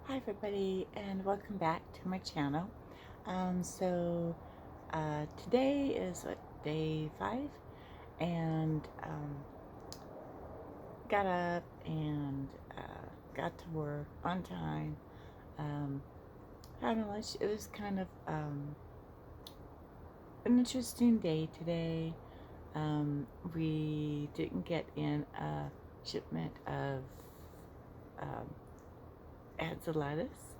Hi everybody and welcome back to my channel. Today is day 5 and got up and got to work on time. Um, Having lunch. It was kind of an interesting day today. We didn't get in a shipment of um, heads of lettuce.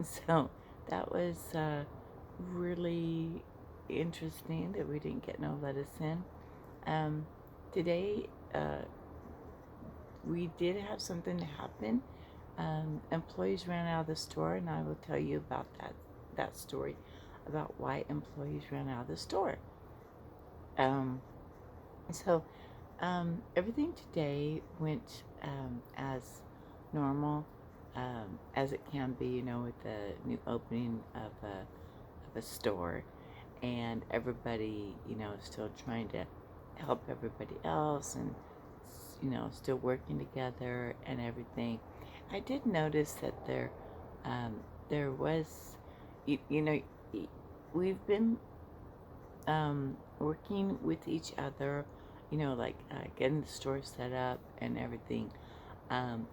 So that was really interesting that we didn't get no lettuce in. Um, Today, we did have something happen. Employees ran out of the store, and I will tell you about that story about why employees ran out of the store. Um, so everything today went as normal as it can be, with the new opening of a store, and everybody, still trying to help everybody else, and still working together and everything. I did notice that there was, you know, we've been working with each other, like getting the store set up and everything. Um,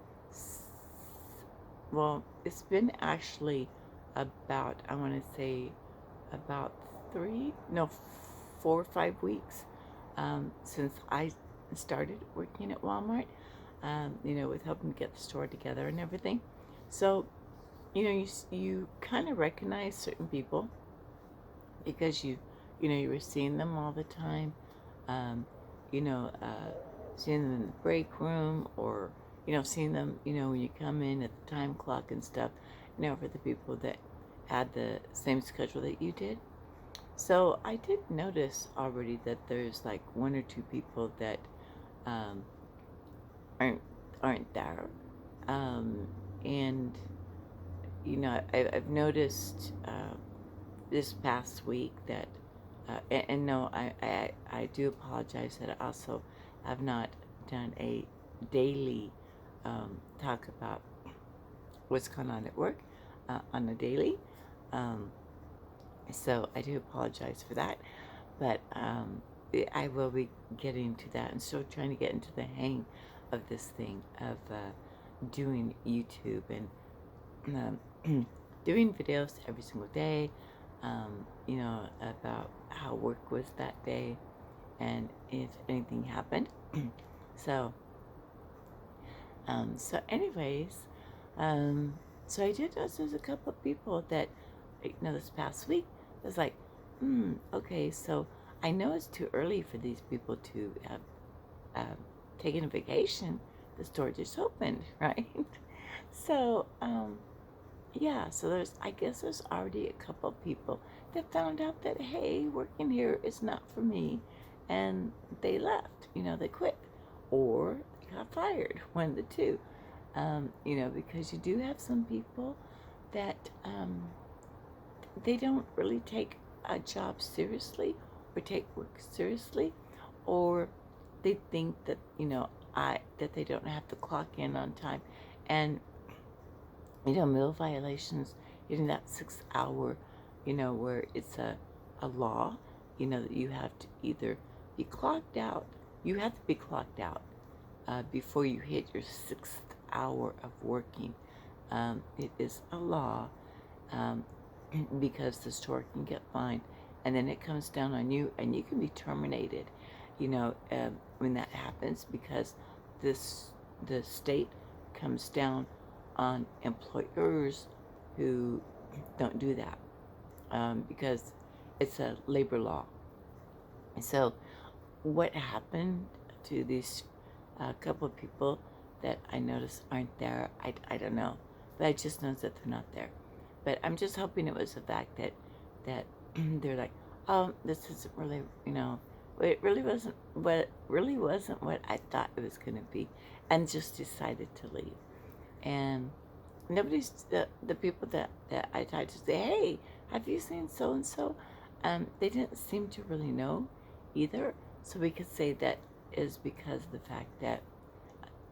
well, it's been actually about, I want to say, about 4 or 5 weeks since I started working at Walmart, with helping get the store together and everything. So, you kind of recognize certain people because you were seeing them all the time. Um, you know, uh, Seeing them in the break room, or seeing them, when you come in at the time clock and stuff. For the people that had the same schedule that you did. So I did notice already that there's like one or two people that um, aren't aren't there, um, and I've noticed this past week that, and no, I do apologize that I also have not done a daily talk about what's going on at work on a daily. Um, so I do apologize for that, but I will be getting to that and still trying to get into the hang of this thing of doing YouTube and doing videos every single day, about how work was that day and if anything happened. so, anyways, um, so I did notice there's a couple of people that, this past week, was like, okay, so I know it's too early for these people to have taken a vacation. The store just opened, right? So, yeah, so I guess there's already a couple of people that found out that, hey, working here is not for me, and they left, they quit, or they got fired, one of the two, because you do have some people that they don't really take a job seriously or take work seriously, or they think that, that they don't have to clock in on time, and meal violations, that 6 hour, where it's a law, that you have to either be clocked out, you have to be clocked out before you hit your 6th hour of working. It is a law, um, because the store can get fined, and then it comes down on you, and you can be terminated, when that happens, because the state comes down on employers who don't do that, because it's a labor law. So what happened to these couple of people that I noticed aren't there, I don't know, but I just know that they're not there. But I'm just hoping it was the fact that they're like, oh, this isn't really, it really wasn't what I thought it was going to be, and just decided to leave. And nobody's the people that I tried to say, hey, have you seen so and so? They didn't seem to really know either. So we could say that is because of the fact that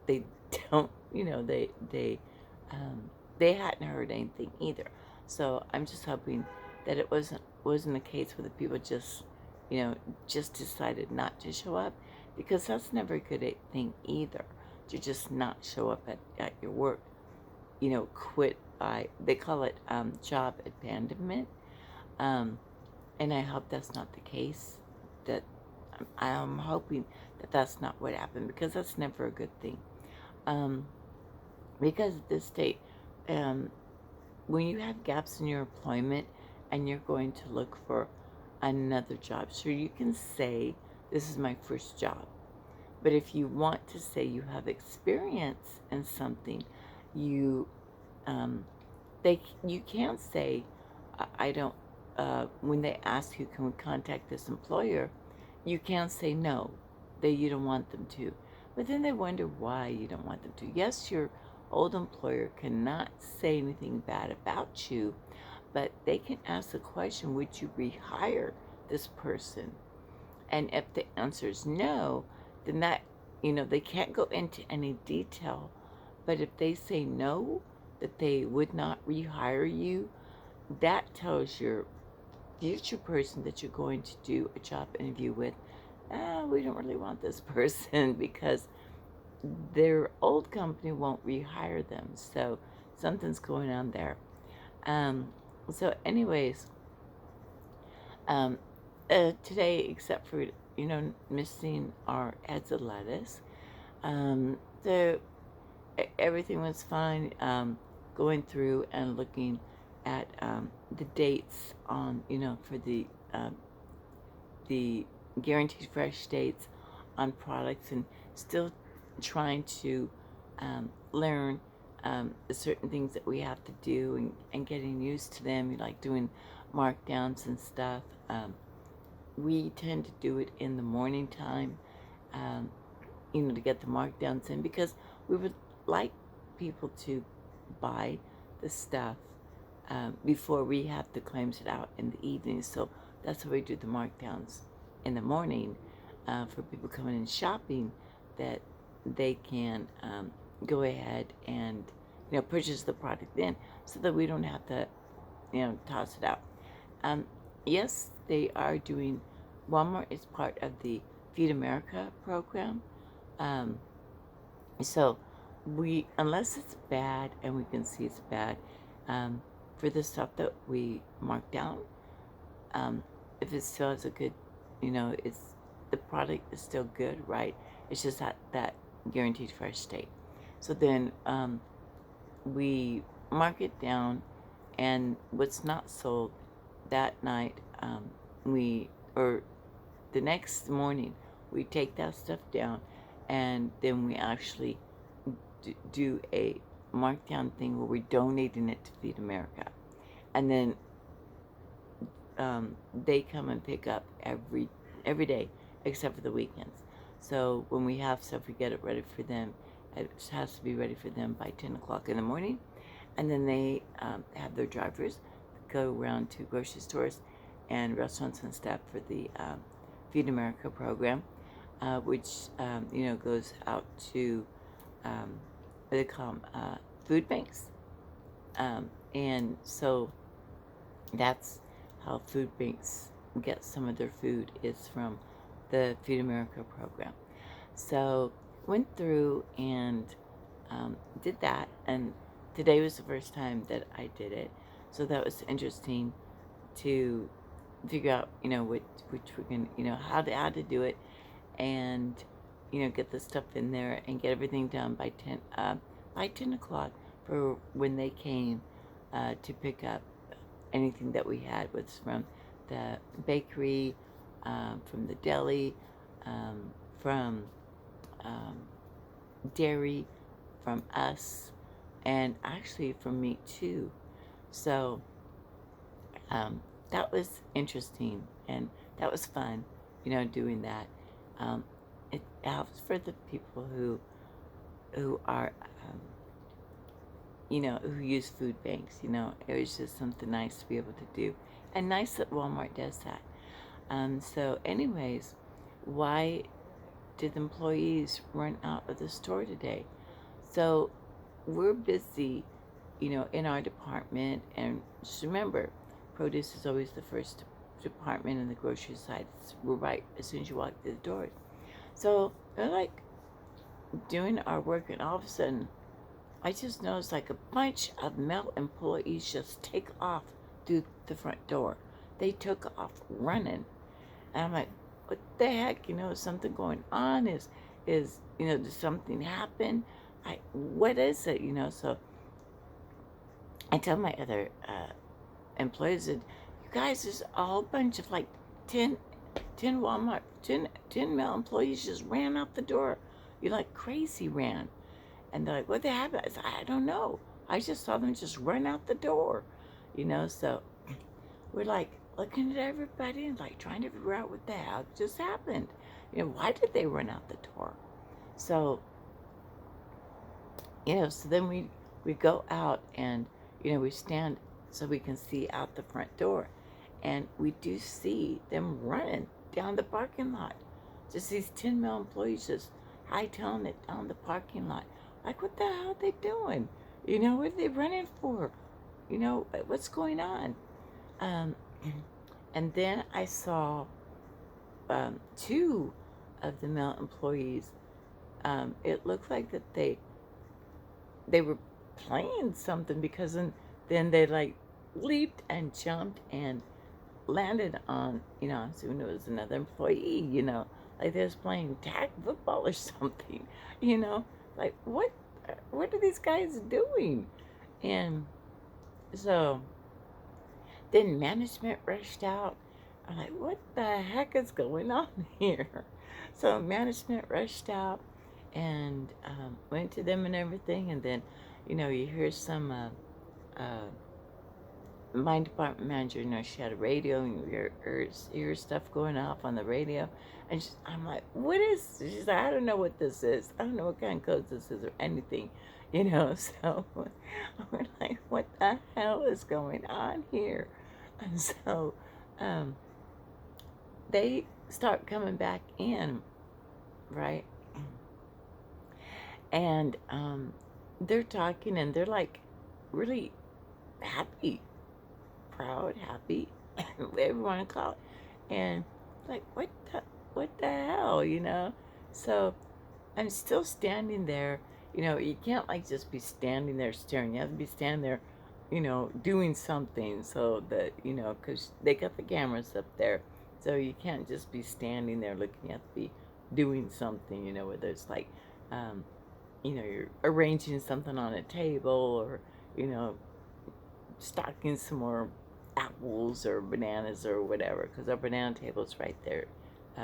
they don't, they they hadn't heard anything either. So I'm just hoping that it wasn't a case where the people just, just decided not to show up, because that's never a good thing either, to just not show up at your work. Quit by, they call it job abandonment. Um, and I hope that's not the case. That I'm hoping that that's not what happened, because that's never a good thing. Um, because at this state, um, when you have gaps in your employment and you're going to look for another job, sure, you can say, this is my first job. But if you want to say you have experience in something, you um, you can't say, I don't. When they ask you, can we contact this employer, you can't say no, that you don't want them to. But then they wonder why you don't want them to. Yes, your old employer cannot say anything bad about you, but they can ask the question, would you rehire this person? And if the answer is no, then that, they can't go into any detail. But if they say no, that they would not rehire you, that tells your future person that you're going to do a job interview with, we don't really want this person, because their old company won't rehire them. So something's going on there. So anyways, um, today, except for, missing our heads of lettuce, the everything was fine. Going through and looking at the dates on, for the guaranteed fresh dates on products, and still trying to learn certain things that we have to do, and getting used to them, like doing markdowns and stuff. We tend to do it in the morning time, um, to get the markdowns in, because we would like people to buy the stuff before we have to claims it out in the evening. So that's why we do the markdowns in the morning, for people coming in shopping, that they can go ahead and purchase the product then, so that we don't have to toss it out. Yes, they are doing. Walmart is part of the Feed America program. Um, so unless it's bad and we can see it's bad, um, for the stuff that we mark down, if it still has a good, it's the product is still good, right? It's just that guaranteed fresh state. So then we mark it down, and what's not sold that night, or the next morning, we take that stuff down, and then we actually do a markdown thing where we're donating it to Feed America. And then they come and pick up every day except for the weekends. So when we have stuff, we get it ready for them. It has to be ready for them by 10 o'clock in the morning. And then they have their drivers go around to grocery stores and restaurants and stuff for the Feed America program, which goes out to what they call them, food banks. And so that's how food banks get some of their food, is from the Feed America program. So went through and did that, and today was the first time that I did it. So that was interesting to figure out, which we're gonna, how to do it, and get the stuff in there and get everything done by 10 o'clock, for when they came to pick up anything that we had, was from the bakery, from the deli, from dairy, from us, and actually from me too. So that was interesting, and that was fun, doing that. It helps for the people who are, who use food banks. It was just something nice to be able to do, and nice that Walmart does that. So anyways, why did employees run out of the store today? So we're busy, in our department, and just remember, produce is always the first department in the grocery side. It's right as soon as you walk through the doors. So they're like doing our work, and all of a sudden, I just noticed like a bunch of male employees just take off through the front door. They took off running, and I'm like, what the heck? Is something going on? Did something happen? What is it? So I tell my other employees that, you guys, there's a whole bunch of like 10 Walmart, 10 male employees just ran out the door. Like crazy ran. And they're like, what happened? I said, I don't know. I just saw them just run out the door, so we're like looking at everybody and like trying to figure out what the hell just happened. Why did they run out the door? So, so then we go out and, we stand so we can see out the front door. And we do see them running down the parking lot. Just these 10 male employees just hightailing it down the parking lot. Like, what the hell are they doing? What are they running for? What's going on? And then I saw two of the male employees. It looked like that they were playing something, because then they like leaped and jumped and landed on, assuming it was another employee, like they was playing tag football or something, like what are these guys doing? And so then management rushed out. I'm like, what the heck is going on here? So management rushed out and went to them and everything, and then you hear some my department manager, she had a radio, and you hear stuff going off on the radio. And I'm like, what is, she's like, I don't know what this is. I don't know what kind of code this is or anything, So we're like, what the hell is going on here? And so they start coming back in, right? And they're talking, and they're like really happy, proud, happy, whatever you want to call it. And like, what the hell, So I'm still standing there. You can't like just be standing there staring. You have to be standing there, doing something, so that, because they got the cameras up there. So you can't just be standing there looking. You have to be doing something, whether it's like, you're arranging something on a table, or, stocking some more apples or bananas or whatever, because our banana table is right there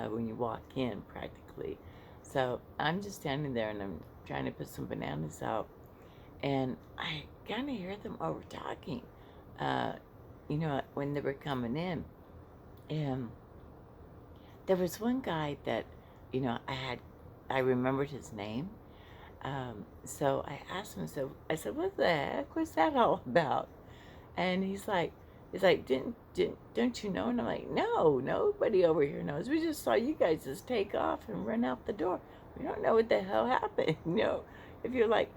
when you walk in, practically. So I'm just standing there, and I'm trying to put some bananas out, and I kind of hear them over talking, when they were coming in. And there was one guy that, I remembered his name. So I asked him, I said, what the heck was that all about? And he's like, don't you know? And I'm like, no, nobody over here knows. We just saw you guys just take off and run out the door. We don't know what the hell happened. If you're like,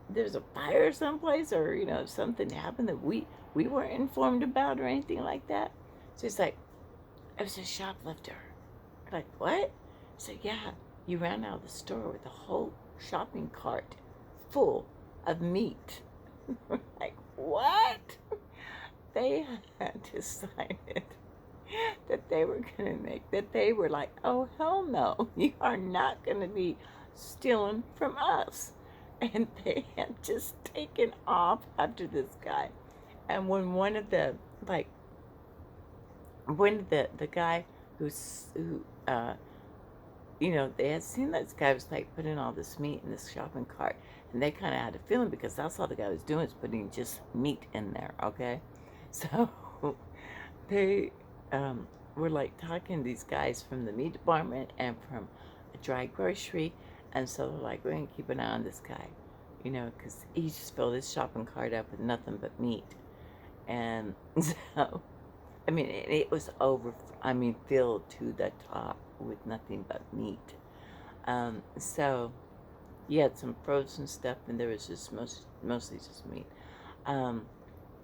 there's a fire someplace, or, something happened that we weren't informed about or anything like that. So he's like, it was a shoplifter. I'm like, what? So yeah, you ran out of the store with a whole shopping cart full of meat. Like, what? They had decided that they were like, oh, hell no, you are not going to be stealing from us. And they had just taken off after this guy. And when the guy who they had seen this guy was like putting all this meat in this shopping cart, and they kind of had a feeling, because that's all the guy was doing, is putting just meat in there, okay? So they were like talking to these guys from the meat department and from a dry grocery, and so they're like, we're going to keep an eye on this guy, because he just filled his shopping cart up with nothing but meat. And so, it was filled to the top with nothing but meat. So He had some frozen stuff, and there was just mostly just meat. Um,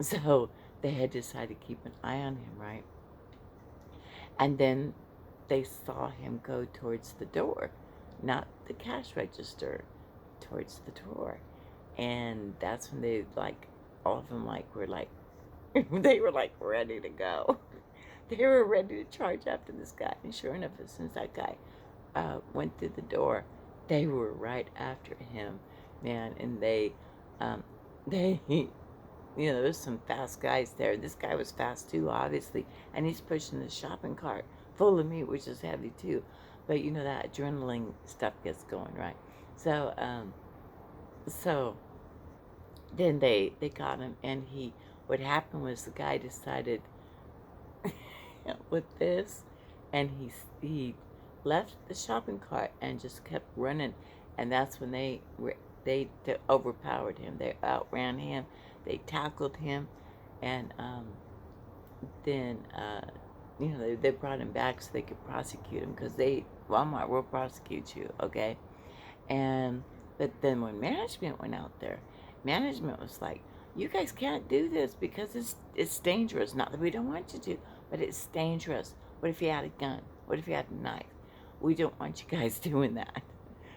so they had decided to keep an eye on him, right? And then they saw him go towards the door, not the cash register, towards the door. And that's when they, like, all of them, like, were like, they were like ready to go. They were ready to charge after this guy. And sure enough, as soon as that guy went through the door, they were right after him, man. And um, they, there was some fast guys there. This guy was fast too, obviously, and he's pushing the shopping cart full of meat, which is heavy too. But that adrenaline stuff gets going, right? So, so then they got him, and what happened was the guy decided with this, and he left the shopping cart and just kept running, and that's when they overpowered him. They outran him. They tackled him, and then they brought him back so they could prosecute him, because Walmart will prosecute you, okay? And but then when management went out there, management was like, "You guys can't do this because it's dangerous. Not that we don't want you to, but it's dangerous. What if you had a gun? What if you had a knife? We don't want you guys doing that."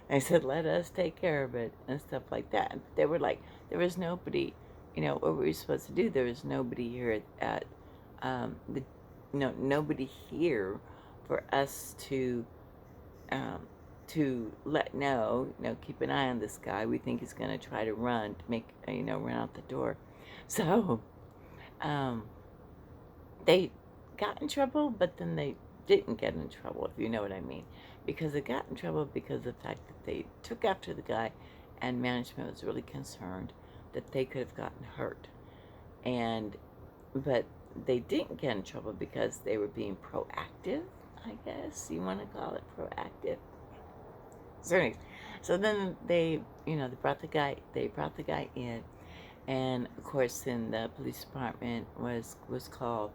I said, "Let us take care of it," and stuff like that. And they were like, there was nobody, what were we supposed to do? There was nobody here at the, nobody here for us um, to keep an eye on this guy. We think he's going to try to run, run out the door. So um, they got in trouble, but then they didn't get in trouble, if you know what I mean. Because they got in trouble because of the fact that they took after the guy, and management was really concerned that they could have gotten hurt. But they didn't get in trouble because they were being proactive, I guess you want to call it proactive. So then they brought the guy in, and of course then the police department was called,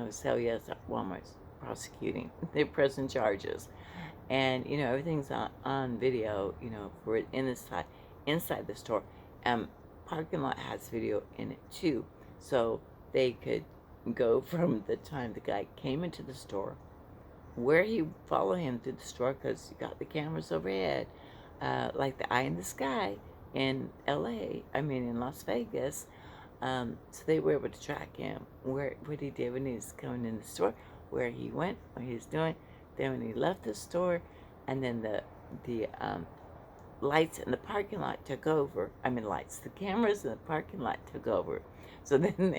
so yes, Walmart's prosecuting, they're pressing charges, and everything's on video, for inside the store. Parking lot has video in it too, so they could go from the time the guy came into the store, where he followed him through the store, because you got the cameras overhead, like the eye in the sky in LA, in Las Vegas. So they were able to track him, what he did when he was coming in the store, where he went, what he was doing, then when he left the store, and then the lights in the parking lot took over. The cameras in the parking lot took over. So then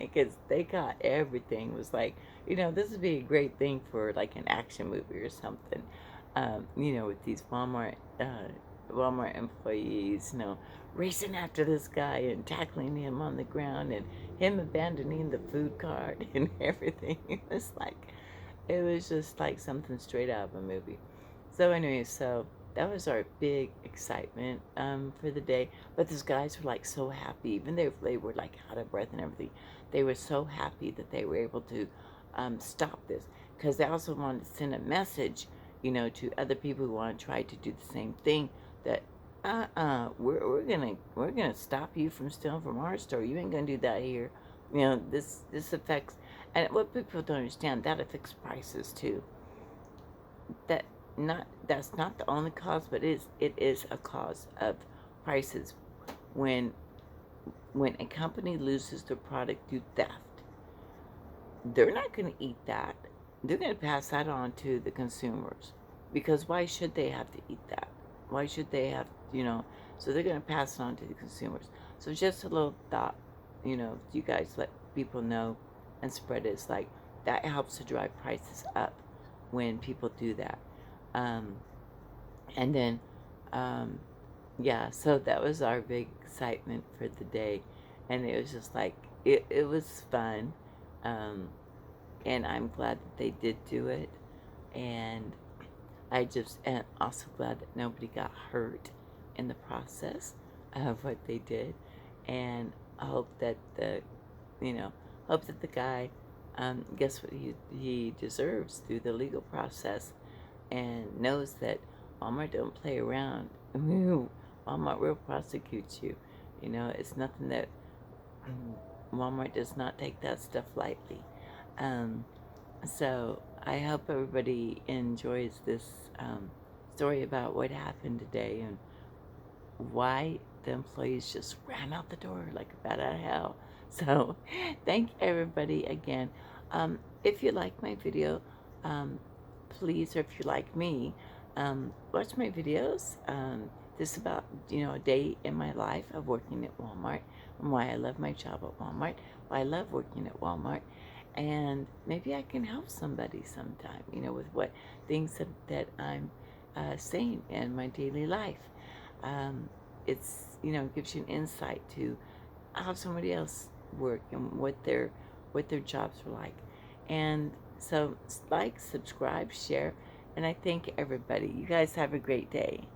they got everything. It was like, this would be a great thing for like an action movie or something. With these Walmart employees, racing after this guy and tackling him on the ground, and him abandoning the food cart and everything. It was just like something straight out of a movie. So anyway, that was our big excitement for the day. But those guys were like so happy, even though they were like out of breath and everything. They were so happy that they were able to stop this, because they also wanted to send a message, to other people who want to try to do the same thing, that we're gonna stop you from stealing from our store. You ain't gonna do that here. This affects, and what people don't understand, that affects prices too. That's not the only cause, but it is a cause of prices. When a company loses their product through theft, they're not going to eat that. They're going to pass that on to the consumers, because why should they have to eat that? Why should they have, so they're going to pass it on to the consumers. So just a little thought, you guys let people know and spread it. It's like that helps to drive prices up when people do that. And then, yeah, so that was our big excitement for the day. And it was just like, it was fun. And I'm glad that they did do it. And and also glad that nobody got hurt in the process of what they did. And I hope that the guy gets what he deserves through the legal process, and knows that Walmart don't play around. Walmart will prosecute you. You know, it's nothing that Walmart does not take that stuff lightly. Um, so I hope everybody enjoys this story about what happened today and why the employees just ran out the door like a bat out of hell. So thank everybody again. If you like my video, please, or if you like me, watch my videos. This is about, a day in my life of working at Walmart and why I love my job at Walmart, why I love working at Walmart. And maybe I can help somebody sometime, with what things that I'm saying in my daily life. It's, gives you an insight to how somebody else work and what their jobs are like. And so like, subscribe, share, and I thank everybody. You guys have a great day.